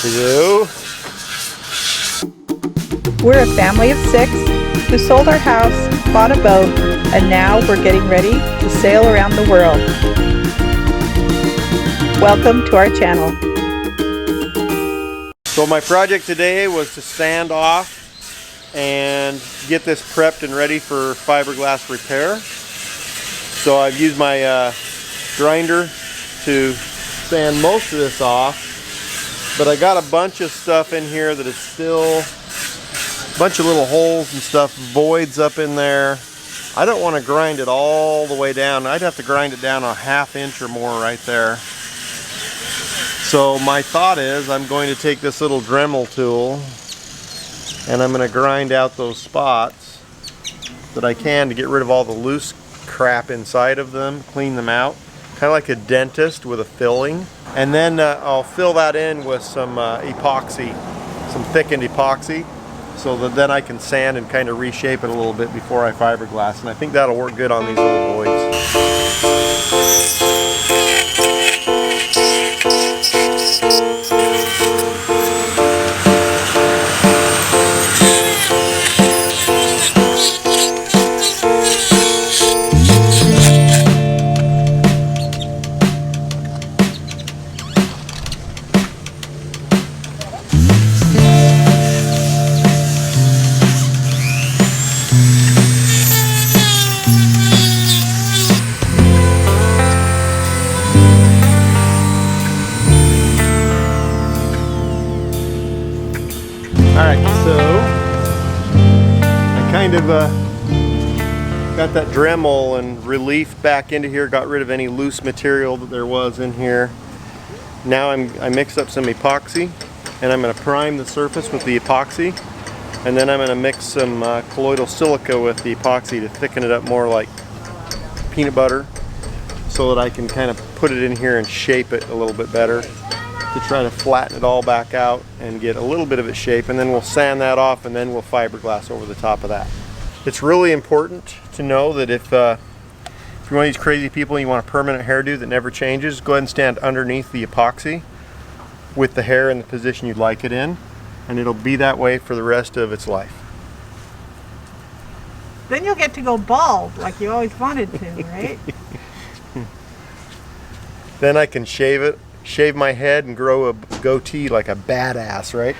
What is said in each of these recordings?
Hello. We're a family of 6 who sold our house, bought a boat, and now we're getting ready to sail around the world. Welcome to our channel. So my project today was to sand off and get this prepped and ready for fiberglass repair. So I've used my grinder to sand most of this off, but I got a bunch of stuff in here that is still a bunch of little holes and stuff, voids up in there. I don't want to grind it all the way down. I'd have to grind it down a ½ inch or more right there. So my thought is I'm going to take this little Dremel tool and I'm going to grind out those spots that I can to get rid of all the loose crap inside of them, clean them out, kind of like a dentist with a filling. And then I'll fill that in with some epoxy, some thickened epoxy, so that then I can sand and kind of reshape it a little bit before I fiberglass. And I think that'll work good on these little voids. Alright, so I kind of got that Dremel and relief back into here, got rid of any loose material that there was in here. Now I mixed up some epoxy and I'm going to prime the surface with the epoxy, and then I'm going to mix some colloidal silica with the epoxy to thicken it up more like peanut butter, so that I can kind of put it in here and shape it a little bit better, to try to flatten it all back out and get a little bit of its shape, and then we'll sand that off and then we'll fiberglass over the top of that. It's really important to know that if you're one of these crazy people and you want a permanent hairdo that never changes, go ahead and stand underneath the epoxy with the hair in the position you'd like it in, and it'll be that way for the rest of its life. Then you'll get to go bald like you always wanted to, right? Then I can shave my head and grow a goatee like a badass, right?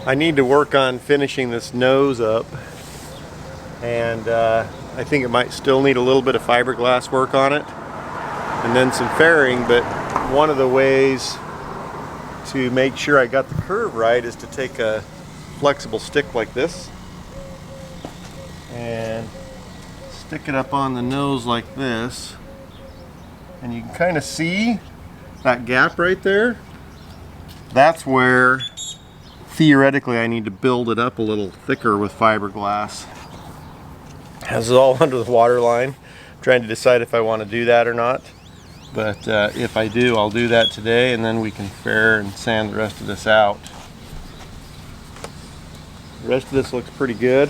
I need to work on finishing this nose up, and I think it might still need a little bit of fiberglass work on it and then some fairing, but one of the ways to make sure I got the curve right is to take a flexible stick like this and stick it up on the nose like this, and you can kind of see that gap right there. That's where theoretically I need to build it up a little thicker with fiberglass. This is all under the water line. I'm trying to decide if I want to do that or not, but if I do, I'll do that today, and then we can fair and sand the rest of this out. The rest of this looks pretty good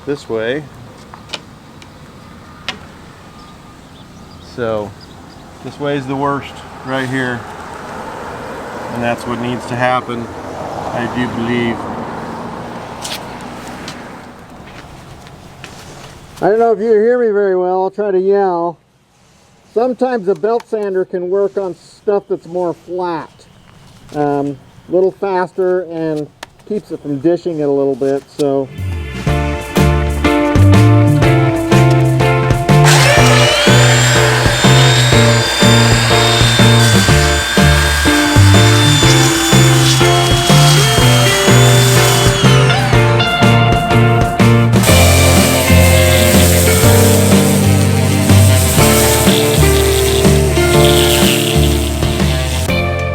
this way. So this way's the worst right here. And that's what needs to happen, I do believe. I don't know if you hear me very well. I'll try to yell. Sometimes a belt sander can work on stuff that's more flat. A little faster and keeps it from dishing it a little bit. So.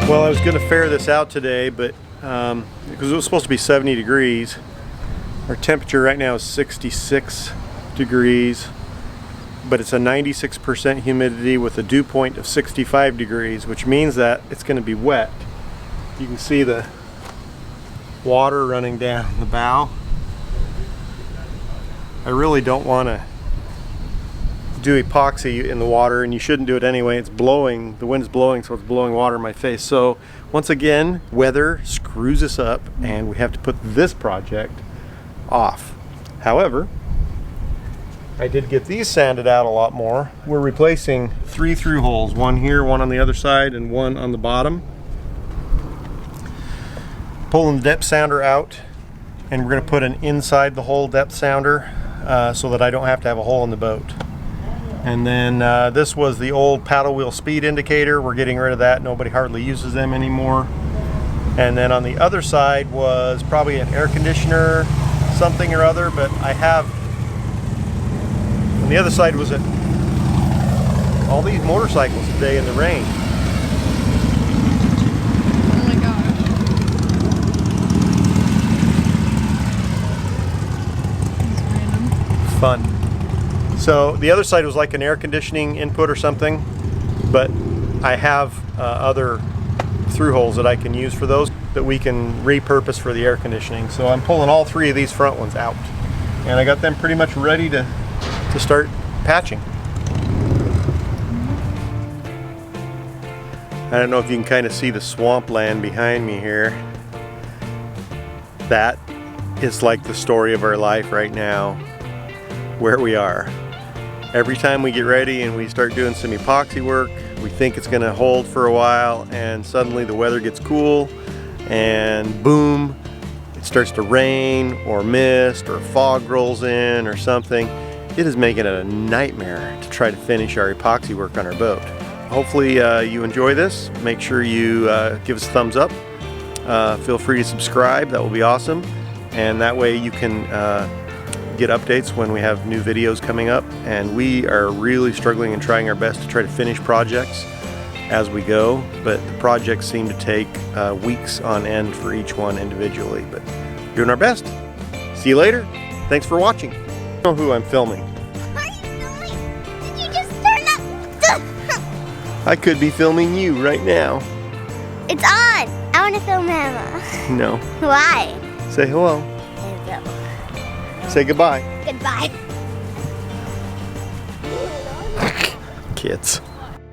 Well, I was going to fare this out today, but because it was supposed to be 70 degrees, our temperature right now is 66 degrees, but it's a 96% humidity with a dew point of 65 degrees, which means that it's going to be wet. You can see the water running down the bow. I really don't want to do epoxy in the water, and you shouldn't do it anyway. It's blowing, the wind's blowing, so it's blowing water in my face. So once again, weather screws us up and we have to put this project off. However, I did get these sanded out a lot more. We're replacing 3 through holes, one here, one on the other side, and one on the bottom. Pulling the depth sounder out, and we're going to put an inside the hole depth sounder so that I don't have to have a hole in the boat. And then this was the old paddle wheel speed indicator. We're getting rid of that. Nobody hardly uses them anymore. And then on the other side was probably an air conditioner, something or other, but I have, on the other side was all these motorcycles today in the rain. Oh my gosh. It's random. Fun. So the other side was like an air conditioning input or something, but I have other through holes that I can use for those that we can repurpose for the air conditioning. So I'm pulling all 3 of these front ones out, and I got them pretty much ready to start patching. I don't know if you can kind of see the swampland behind me here. That is like the story of our life right now, where we are. Every time we get ready and we start doing some epoxy work, we think it's going to hold for a while, and suddenly the weather gets cool and boom, it starts to rain or mist or fog rolls in or something. It is making it a nightmare to try to finish our epoxy work on our boat. Hopefully you enjoy this. Make sure you give us a thumbs up. Feel free to subscribe, that will be awesome. And that way you can get updates when we have new videos coming up, and we are really struggling and trying our best to try to finish projects as we go, but the projects seem to take weeks on end for each one individually, but doing our best. See you later. Thanks for watching. I don't know who I'm filming. Are you filming? Did you just turn up? I could be filming you right now. It's on. I want to film Emma. No. Why? Say hello. Hello. Say goodbye. Goodbye. Kids.